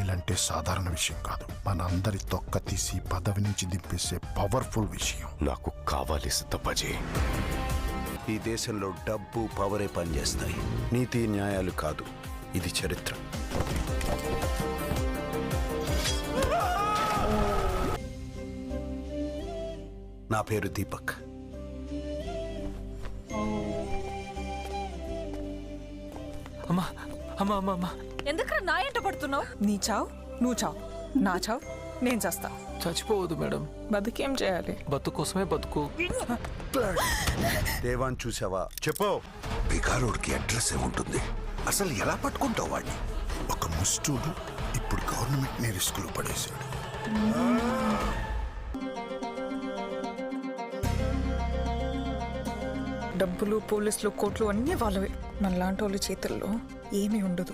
Bail అంటే సాధారణ విషయం కాదు. మనందరి తొక్క తీసి పదవి నుంచి దింపేసే పవర్ఫుల్ విషయం. నాకు కావాలి సిద్ధప్పజీ. ఈ దేశంలో డబ్బు పవరే పనిచేస్తాయి, నీతి న్యాయాలు కాదు. ఇది చరిత్ర. నా పేరు దీపక్. అమ్మా అమ్మా అమ్మా అమ్మా, ఎందుకు నా ఎంట పడుతున్నావు? నీ చావు నువ్వు చావు, నా చావు నేను చేస్తా. చచ్చిపోవద్దు మేడం. బతుకేం చేయాలి? బతుకు కోసమే బతుకు. దేవాన్ చూసావా? చెప్పు. బిగారోడ్కి అడ్రస్ ఏముంటుంది? అసలు ఎలా పట్టుకుంటావు వాడిని? ఒక ముస్టూడు ఇప్పుడు గవర్నమెంట్ ని రిస్క్ లో పడేశాడు. డబ్బులు, పోలీసులు, కోట్లు అన్నీ వాళ్ళవే. మనలాంటి వాళ్ళ చేతుల్లో ఏమీ ఉండదు.